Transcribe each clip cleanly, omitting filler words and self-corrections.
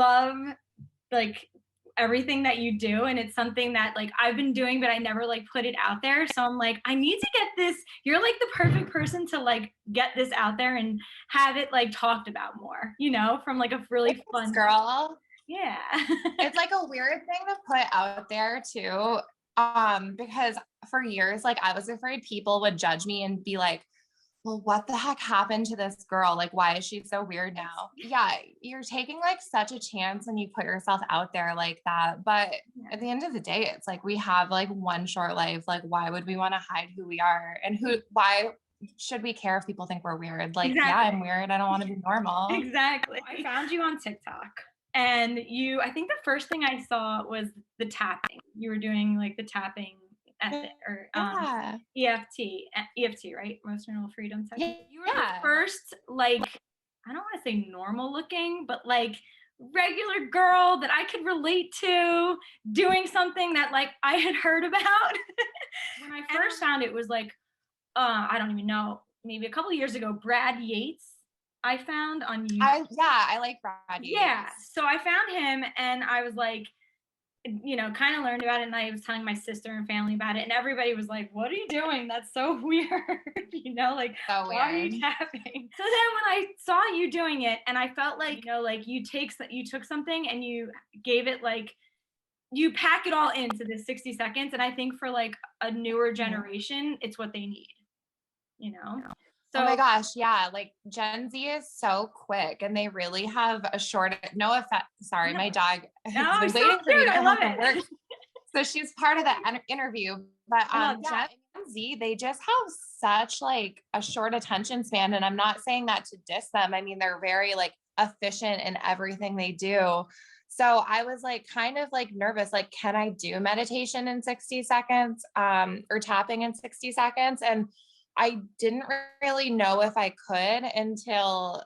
love like everything that you do, and it's something that like I've been doing but I never like put it out there, so I'm like, I need to get this. You're like the perfect person to like get this out there and have it like talked about more, you know, from like a really fun girl. Yeah. It's like a weird thing to put out there too, because for years like I was afraid people would judge me and be like, well, what the heck happened to this girl? Like, why is she so weird now? Yeah, you're taking like such a chance when you put yourself out there like that. But at the end of the day, it's like we have like one short life. Like, why would we want to hide who we are? And why should we care if people think we're weird? Like, Exactly. Yeah, I'm weird. I don't want to be normal. Exactly. I found you on TikTok. And I think the first thing I saw was the tapping. You were doing like the tapping method or EFT, right? Emotional freedom technique. You were the first, like, I don't want to say normal looking, but like regular girl that I could relate to doing something that like I had heard about. When I first found it was like, I don't even know, maybe a couple of years ago, Brad Yates. I found on YouTube. I like Brad Yates. Yeah. So I found him and I was like, you know, kind of learned about it, and I was telling my sister and family about it, and everybody was like, what are you doing? That's so weird. You know, like, so why are you tapping? So then when I saw you doing it, and I felt like, you know, like you took something and you gave it like, you pack it all into this 60 seconds. And I think for like a newer generation, it's what they need, you know? So, oh my gosh, yeah, like Gen Z is so quick and they really have a short, no offense, sorry, my dog has been waiting for me to come home from work. So she's part of the interview, but Gen Z, they just have such like a short attention span. And I'm not saying that to diss them. I mean, they're very like efficient in everything they do. So I was like, kind of like nervous, like, can I do meditation in 60 seconds or tapping in 60 seconds? And I didn't really know if I could until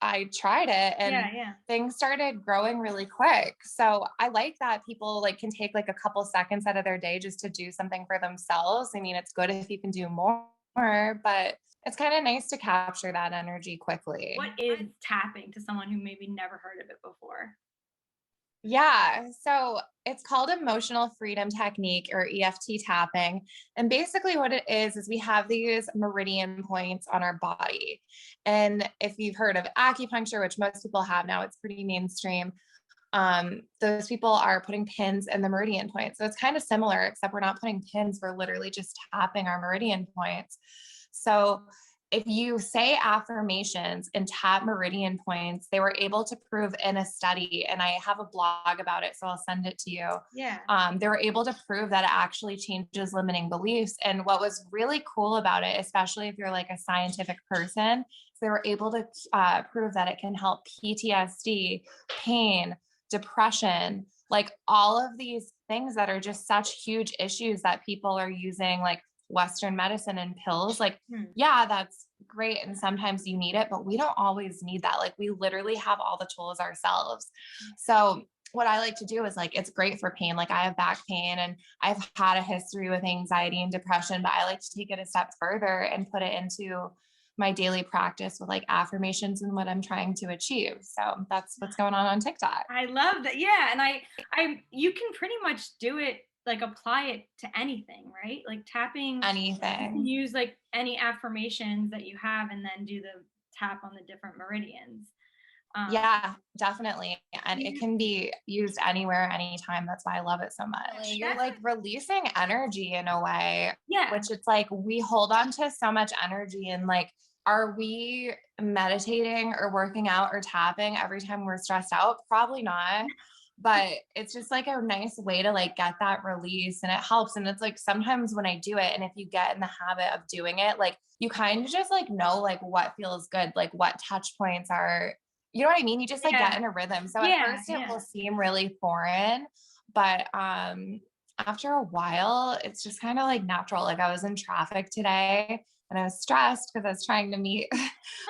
I tried it, and things started growing really quick. So I like that people like can take like a couple seconds out of their day just to do something for themselves. I mean, it's good if you can do more, but it's kind of nice to capture that energy quickly. What is tapping to someone who maybe never heard of it before? Yeah, so it's called emotional freedom technique or EFT tapping. And basically what it is we have these meridian points on our body. And if you've heard of acupuncture, which most people have now, it's pretty mainstream. Those people are putting pins in the meridian points. So it's kind of similar, except we're not putting pins, we're literally just tapping our meridian points. So if you say affirmations and tap meridian points, they were able to prove in a study, and I have a blog about it, so I'll send it to you. Yeah. They were able to prove that it actually changes limiting beliefs. And what was really cool about it, especially if you're like a scientific person, they were able to prove that it can help PTSD, pain, depression, like all of these things that are just such huge issues that people are using like Western medicine and pills. Like, yeah, that's great. And sometimes you need it, but we don't always need that. Like we literally have all the tools ourselves. So what I like to do is like, it's great for pain. Like I have back pain and I've had a history with anxiety and depression, but I like to take it a step further and put it into my daily practice with like affirmations and what I'm trying to achieve. So that's what's going on TikTok. I love that. Yeah. And you can pretty much do it, like apply it to anything, right? Like tapping anything. Use like any affirmations that you have and then do the tap on the different meridians. Yeah, definitely. And it can be used anywhere, anytime. That's why I love it so much. You're like releasing energy in a way, which it's like we hold on to so much energy, and like, are we meditating or working out or tapping every time we're stressed out? Probably not. But it's just like a nice way to like get that release, and it helps. And it's like sometimes when I do it, and if you get in the habit of doing it, like you kind of just like know like what feels good, like what touch points are, you know what I mean? You just like get in a rhythm. So at first it will seem really foreign, but after a while, it's just kind of like natural. Like I was in traffic today and I was stressed because I was trying to meet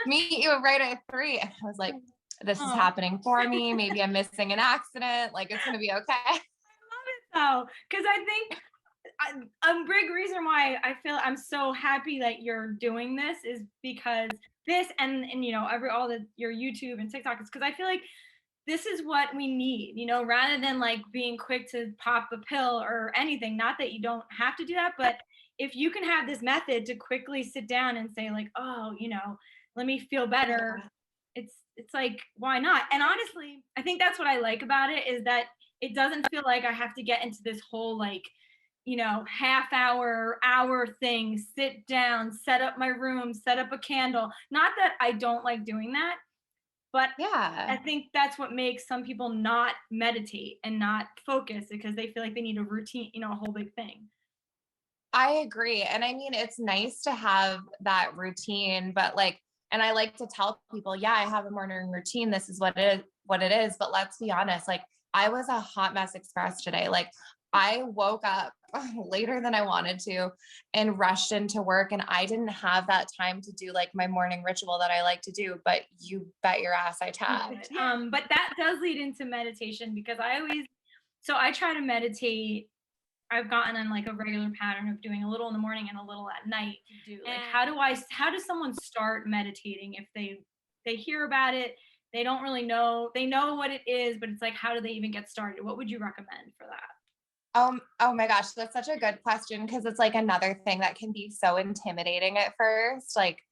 you right at 3. And I was like, this is happening for me. Maybe I'm missing an accident. Like it's going to be okay. I love it though. Cause I think a big reason why I feel I'm so happy that you're doing this is because this and you know, your YouTube and TikTok is because I feel like this is what we need, you know, rather than like being quick to pop a pill or anything. Not that you don't have to do that, but if you can have this method to quickly sit down and say like, oh, you know, let me feel better. It's like, why not? And honestly, I think that's what I like about it, is that it doesn't feel like I have to get into this whole like, you know, hour thing, sit down, set up my room, set up a candle. Not that I don't like doing that, but I think that's what makes some people not meditate and not focus, because they feel like they need a routine, you know, a whole big thing. I agree. And I mean, it's nice to have that routine, but like, and I like to tell people, yeah, I have a morning routine. This is what it is. But let's be honest, like I was a hot mess express today. Like I woke up later than I wanted to and rushed into work, and I didn't have that time to do like my morning ritual that I like to do, but you bet your ass I tapped. But that does lead into meditation, because I try to meditate. I've gotten on like a regular pattern of doing a little in the morning and a little at night. Like how does someone start meditating if they hear about it, they don't really know, they know what it is, but it's like, how do they even get started? What would you recommend for that? Oh my gosh, that's such a good question, because it's like another thing that can be so intimidating at first, like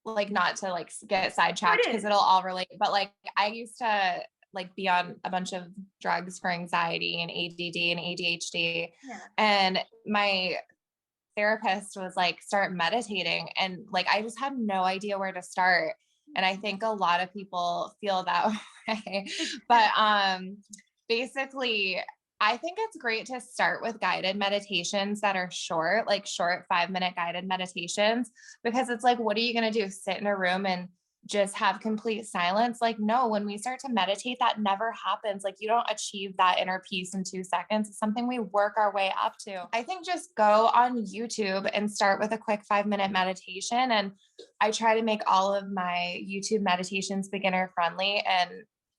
not to like get sidetracked because it'll all relate, but like I used to like be on a bunch of drugs for anxiety and ADD and ADHD. And my therapist was like, start meditating. And like, I just had no idea where to start. And I think a lot of people feel that way, but, basically I think it's great to start with guided meditations that are short, like short 5-minute guided meditations, because it's like, what are you going to do? Sit in a room and just have complete silence? Like, no, when we start to meditate, that never happens. Like you don't achieve that inner peace in 2 seconds. It's something we work our way up to. I think just go on YouTube and start with a quick 5-minute meditation. And I try to make all of my YouTube meditations beginner friendly. And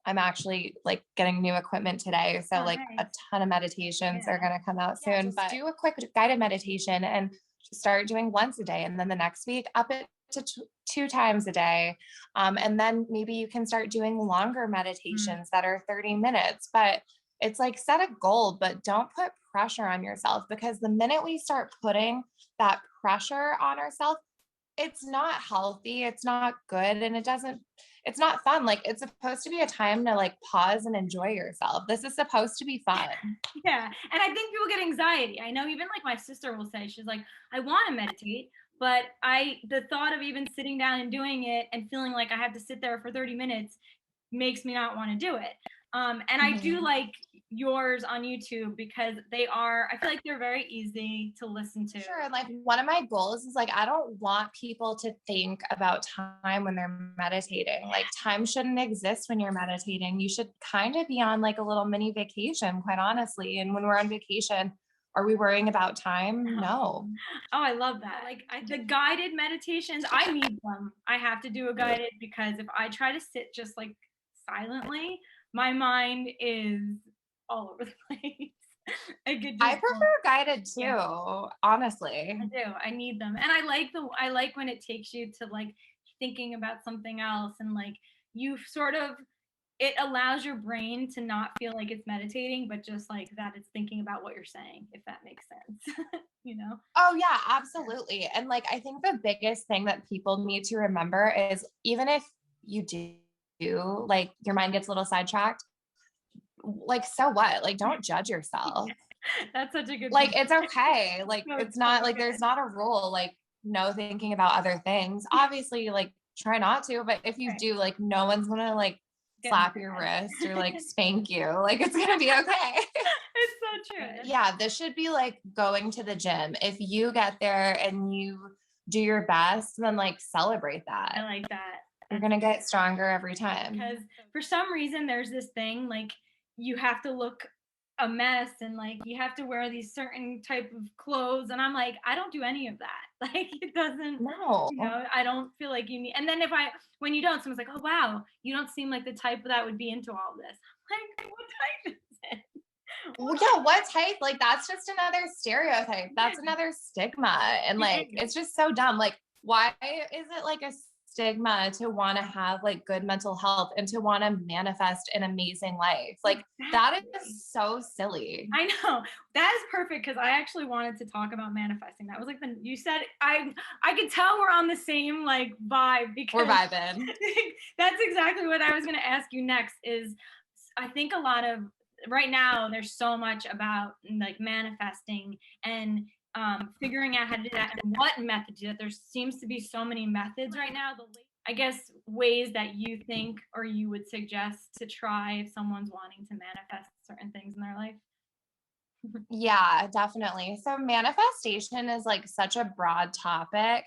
I'm actually like getting new equipment today. So like a ton of meditations are going to come out soon, but do a quick guided meditation and start doing once a day. And then the next week up it to 2 times a day. And then maybe you can start doing longer meditations that are 30 minutes, but it's like set a goal, but don't put pressure on yourself, because the minute we start putting that pressure on ourselves, it's not healthy. It's not good. And it's not fun. Like it's supposed to be a time to like pause and enjoy yourself. This is supposed to be fun. Yeah. And I think people get anxiety. I know even like my sister will say, she's like, I want to meditate, but the thought of even sitting down and doing it and feeling like I have to sit there for 30 minutes makes me not want to do it. And I do like yours on YouTube, because I feel like they're very easy to listen to. Sure. And like one of my goals is like, I don't want people to think about time when they're meditating. Like time shouldn't exist when you're meditating. You should kind of be on like a little mini vacation, quite honestly. And when we're on vacation, are we worrying about time? No. Oh, I love that. Like the guided meditations, I need them. I have to do a guided, because if I try to sit just like silently, my mind is all over the place. I prefer guided too, honestly. I do. I need them. And I like when it takes you to like thinking about something else, and like it allows your brain to not feel like it's meditating, but just like that it's thinking about what you're saying, if that makes sense. You know? Oh yeah, absolutely. And like, I think the biggest thing that people need to remember is, even if you do like your mind gets a little sidetracked, like, so what? Like, don't judge yourself. That's such a good like point. It's okay. Like it's not like there's not a rule, like no thinking about other things. Obviously, like try not to, but if you do, like no one's gonna like slap your wrist or like spank you. Like it's gonna be okay. It's so true. Yeah, this should be like going to the gym. If you get there and you do your best, then like celebrate that. I like that. You're going to get stronger every time. Because for some reason, there's this thing, like you have to look a mess, and like you have to wear these certain type of clothes. And I'm like, I don't do any of that. Like it doesn't, no, you know, I don't feel like you need. And then when you don't, someone's like, oh, wow, you don't seem like the type that would be into all this. I'm like, what type is it? Well, yeah, what type? Like that's just another stereotype. That's another stigma. And like, it's just so dumb. Like, why is it like a stigma to want to have like good mental health and to want to manifest an amazing life. Like that is so silly. I know. That is perfect because I actually wanted to talk about manifesting. That was like you said, I could tell we're on the same like vibe because we're vibing. That's exactly what I was going to ask you next is I think a lot of right now there's so much about like manifesting and figuring out how to do that and what method to do that. There seems to be so many methods right now. I guess ways that you think or you would suggest to try if someone's wanting to manifest certain things in their life. Yeah, definitely. So manifestation is like such a broad topic.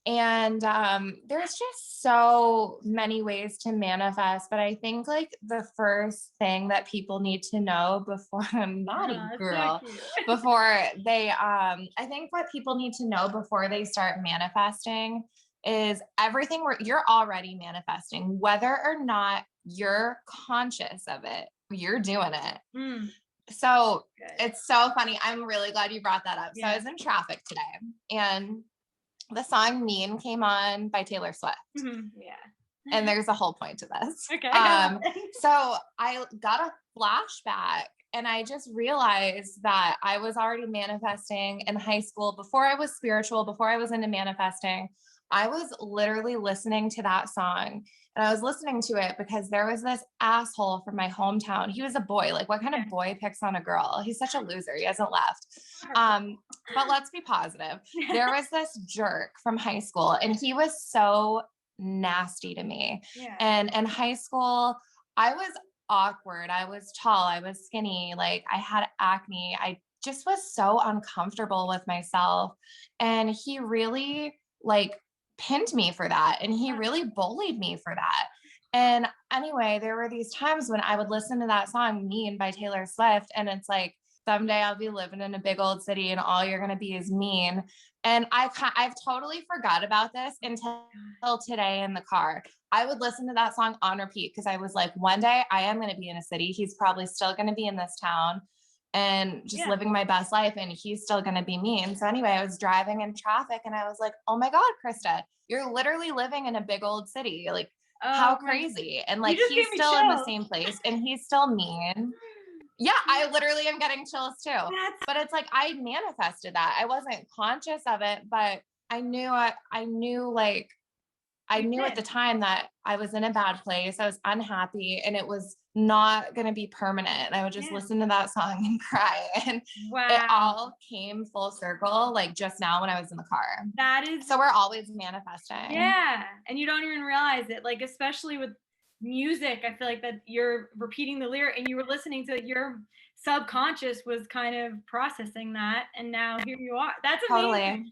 And there's just so many ways to manifest, but I think like the first thing that people need to know before naughty girl, so before they I think what people need to know before they start manifesting is everything you're already manifesting, whether or not you're conscious of it, you're doing it. So it's so funny. I'm really glad you brought that up. So I was in traffic today and the song Mean came on by Taylor Swift. And there's a whole point to this. Okay. So I got a flashback and I just realized that I was already manifesting in high school before I was spiritual, before I was into manifesting. I was literally listening to that song and I was listening to it because there was this asshole from my hometown. He was a boy. Like what kind of boy picks on a girl? He's such a loser. He hasn't left. But let's be positive. There was this jerk from high school and he was so nasty to me. And in high school, I was awkward. I was tall. I was skinny. Like I had acne. I just was so uncomfortable with myself. And he really like pinned me for that. And he really bullied me for that. And anyway, there were these times when I would listen to that song Mean by Taylor Swift. And it's like, someday I'll be living in a big old city and all you're going to be is mean. And I've totally forgot about this until today in the car. I would listen to that song on repeat because I was like, one day I am going to be in a city. He's probably still going to be in this town and just living my best life. And he's still going to be mean. So anyway, I was driving in traffic and I was like, oh my God, Krista, you're literally living in a big old city. Like how crazy. And like, he's still in the same place and he's still mean. Yeah, I literally am getting chills too. But it's like I manifested that. I wasn't conscious of it, but I knew at the time that I was in a bad place. I was unhappy and it was not going to be permanent. And I would just listen to that song and cry. And it all came full circle, like just now when I was in the car. So we're always manifesting. Yeah. And you don't even realize it. Like, especially with music, I feel like that you're repeating the lyric and you were listening to it, your subconscious was kind of processing that and now here you are. That's amazing.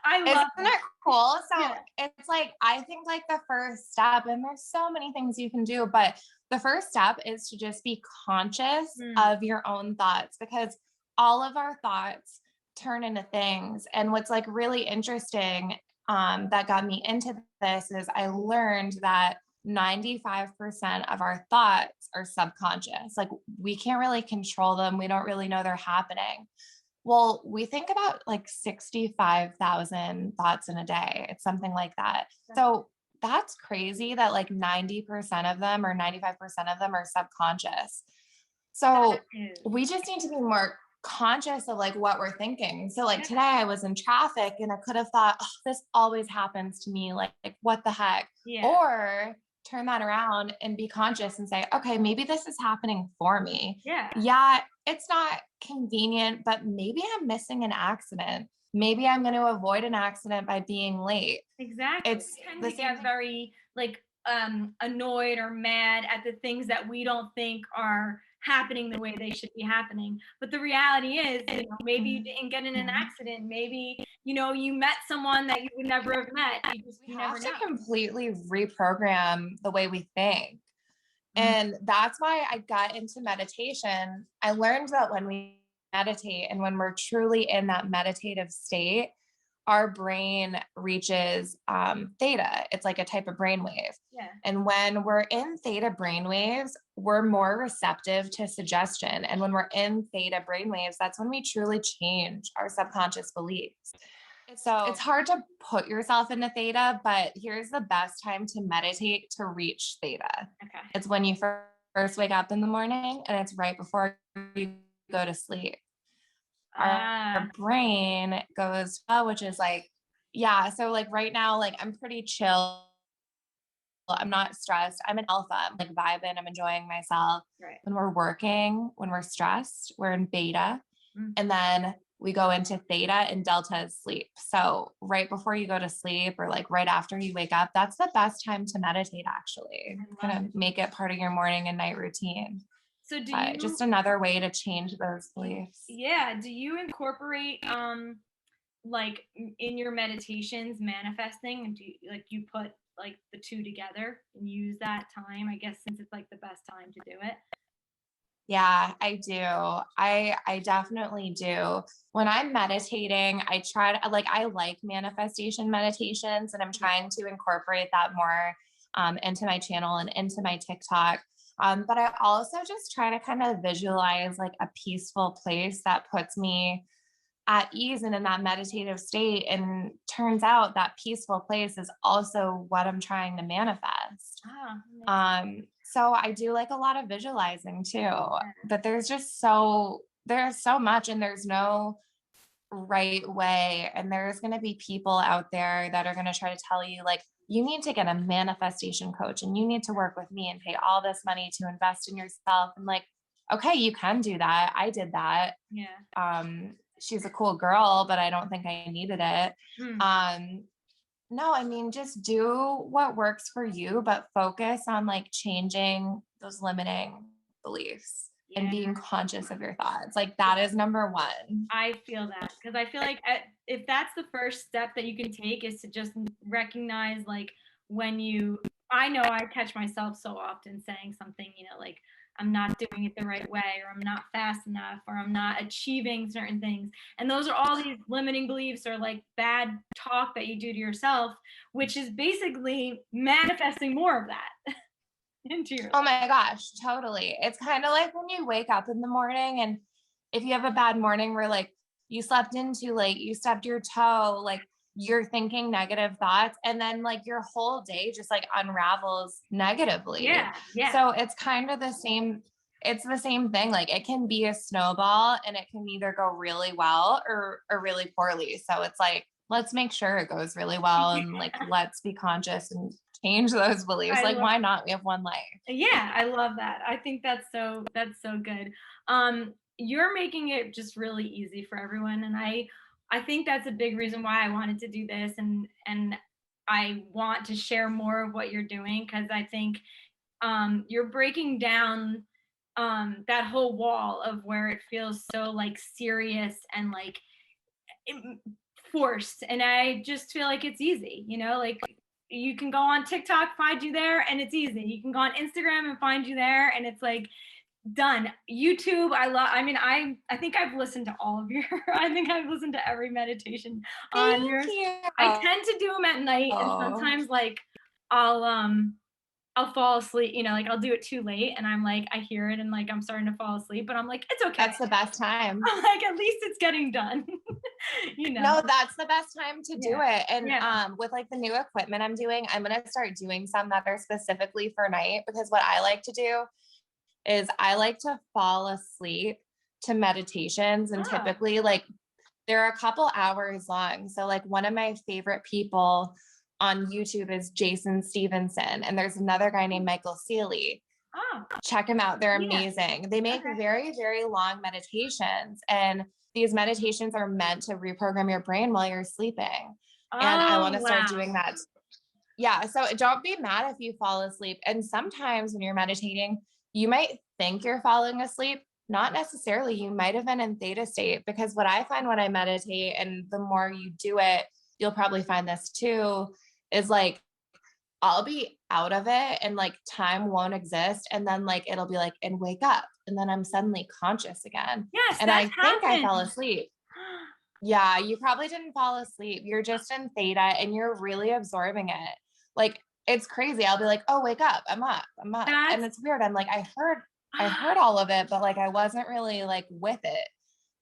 I love Isn't it cool? So it's like I think like the first step, and there's so many things you can do, but the first step is to just be conscious of your own thoughts because all of our thoughts turn into things. And what's like really interesting that got me into this is I learned that 95% of our thoughts are subconscious. Like we can't really control them. We don't really know they're happening. Well, we think about like 65,000 thoughts in a day. It's something like that. So that's crazy that like 90% of them or 95% of them are subconscious. So we just need to be more conscious of like what we're thinking. So like today I was in traffic and I could have thought, oh, this always happens to me. Like what the heck? Or turn that around and be conscious and say, okay, maybe this is happening for me. Yeah, it's not convenient, but maybe I'm missing an accident. Maybe I'm going to avoid an accident by being late. Exactly. It's tend to get very like annoyed or mad at the things that we don't think are happening the way they should be happening. But the reality is, maybe you didn't get in an accident. Maybe, you met someone that you would never have met. You have to completely reprogram the way we think. And that's why I got into meditation. I learned that when we meditate and when we're truly in that meditative state, our brain reaches theta. It's like a type of brainwave. And when we're in theta brainwaves, we're more receptive to suggestion. And when we're in theta brainwaves, that's when we truly change our subconscious beliefs. It's hard to put yourself into theta, but here's the best time to meditate to reach theta. Okay. It's when you first wake up in the morning, and it's right before you go to sleep. Our brain goes, which is like, yeah. So like right now, like I'm pretty chill. I'm not stressed. I'm an alpha. I'm like vibing. I'm enjoying myself. Right. When we're working, when we're stressed, we're in beta. And then we go into theta, and delta is sleep. So right before you go to sleep, or like right after you wake up, that's the best time to meditate, actually. Kind of make it part of your morning and night routine. So just another way to change those beliefs. Yeah. Do you incorporate like in your meditations manifesting, and do you put like the two together and use that time, I guess, since it's like the best time to do it? Yeah, I do. I definitely do. When I'm meditating, I try to I like manifestation meditations, and I'm trying to incorporate that more into my channel and into my TikTok. But I also just try to kind of visualize like a peaceful place that puts me at ease and in that meditative state. And turns out that peaceful place is also what I'm trying to manifest. So I do like a lot of visualizing too, but there's so much, and there's no right way. And there's going to be people out there that are going to try to tell you like, you need to get a manifestation coach, and you need to work with me and pay all this money to invest in yourself. And like, okay, you can do that. I did that. Yeah. She's a cool girl, but I don't think I needed it. No, I mean, just do what works for you, but focus on like changing those limiting beliefs and being conscious of your thoughts. Like that is number one. I feel that, because I feel like if that's the first step that you can take, is to just recognize like I know I catch myself so often saying something, like I'm not doing it the right way, or I'm not fast enough, or I'm not achieving certain things. And those are all these limiting beliefs, or like bad talk that you do to yourself, which is basically manifesting more of that into your life. Oh my gosh, totally. It's kind of like when you wake up in the morning, and if you have a bad morning where like you slept in too late, you stubbed your toe, like you're thinking negative thoughts, and then like your whole day just like unravels negatively. Yeah. So it's kind of the same. It's the same thing. Like it can be a snowball, and it can either go really well or really poorly. So it's like, let's make sure it goes really well, and like, let's be conscious and change those beliefs. Why not? We have one life. Yeah, I love that. I think that's so good. You're making it just really easy for everyone, and I think that's a big reason why I wanted to do this, and I want to share more of what you're doing, because I think you're breaking down that whole wall of where it feels so like serious and like forced, and I just feel like it's easy, like you can go on TikTok, find you there, and it's easy. You can go on Instagram and find you there, and it's like done. YouTube, I think I've listened to all of your I think I've listened to every meditation on yours. I tend to do them at night, and sometimes like I'll fall asleep, like I'll do it too late, and I'm like, I hear it and like I'm starting to fall asleep, but I'm like, it's okay. That's the best time. I'm like, at least it's getting done. No, that's the best time to do it. And with like the new equipment I'm doing, I'm going to start doing some that are specifically for night, because what I like to do is I like to fall asleep to meditations, and typically like they're a couple hours long. So like one of my favorite people on YouTube is Jason Stevenson, and there's another guy named Michael Seeley. Check them out. They're amazing. They make very, very long meditations, and these meditations are meant to reprogram your brain while you're sleeping. And I want to start doing that. Yeah. So don't be mad if you fall asleep. And sometimes when you're meditating, you might think you're falling asleep. Not necessarily. You might have been in theta state, because what I find when I meditate, and the more you do it, you'll probably find this too, is like, I'll be out of it and like time won't exist. And then like, it'll be like, and wake up. And then I'm suddenly conscious again. Yes. And I think I fell asleep. Yeah. You probably didn't fall asleep. You're just in theta and you're really absorbing it. Like, it's crazy. I'll be like, oh, wake up. I'm up. And it's weird. I'm like, I heard all of it, but like, I wasn't really like with it.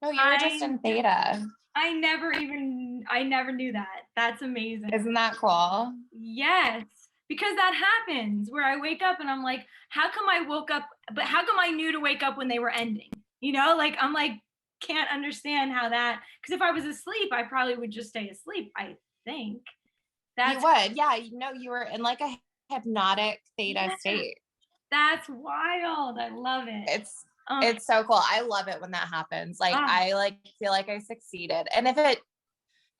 No, you were just in theta. I never even I never knew that. That's amazing. Isn't that cool? Yes. Because that happens where I wake up and I'm like, how come I woke up, but how come I knew to wake up when they were ending? You know, like I'm like, can't understand how that, because if I was asleep, I probably would just stay asleep, I think. You would. Yeah. You know, you were in like a hypnotic theta state. That's wild. I love it. It's so cool. I love it when that happens. Like I like feel like I succeeded. And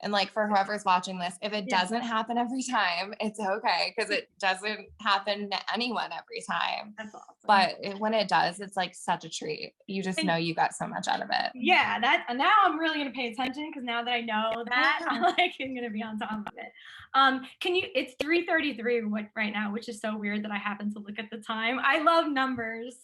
and like for whoever's watching this, if it doesn't happen every time, it's okay, because it doesn't happen to anyone every time. That's awesome. But when it does, it's like such a treat. You just know you got so much out of it. Yeah, now I'm really gonna pay attention, because now that I know that, I'm gonna be on top of it. It's 3:33 right now, which is so weird that I happen to look at the time. I love numbers.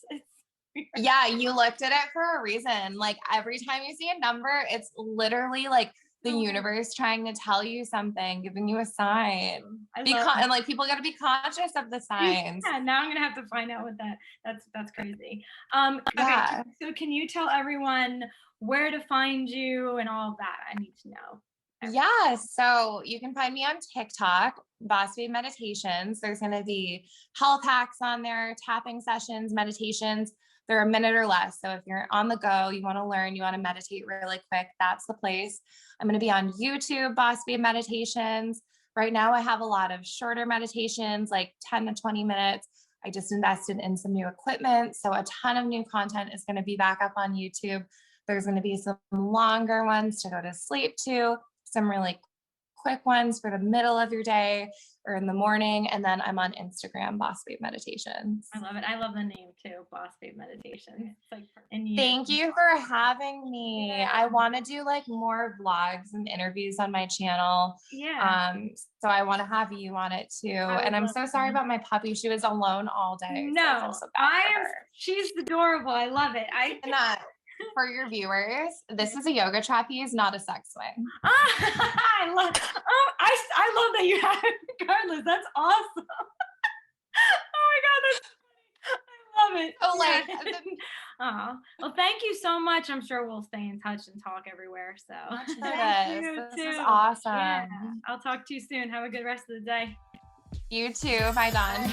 Yeah, you looked at it for a reason. Like every time you see a number, it's literally like the universe trying to tell you something, giving you a sign. And like people got to be conscious of the signs. Yeah, now I'm gonna have to find out what that's crazy. Okay, so can you tell everyone where to find you and all of that? I need to know. Yeah, so you can find me on TikTok, Boss Babe Meditations. There's going to be health hacks on there, tapping sessions, meditations. They're a minute or less. So if you're on the go, you want to learn, you want to meditate really quick, that's the place. I'm going to be on YouTube, Boss Babe Meditations. Right now, I have a lot of shorter meditations, like 10 to 20 minutes. I just invested in some new equipment, so a ton of new content is going to be back up on YouTube. There's going to be some longer ones to go to sleep to, some really quick ones for the middle of your day or in the morning. And then I'm on Instagram, Boss Babe Meditations. I love it. I love the name too, Boss Babe Meditations. It's like, thank you for having me. Yeah. I want to do like more vlogs and interviews on my channel. Yeah. So I want to have you on it too. And I'm so sorry about my puppy. She was alone all day. No, so she's adorable. I love it. For your viewers, this is a yoga trapeze, not a sex swing. I love that you have it regardless. That's awesome. Oh my God, that's funny. I love it. Well, thank you so much. I'm sure we'll stay in touch and talk everywhere. So this is awesome. Yeah. I'll talk to you soon. Have a good rest of the day. You too. Bye, Dawn.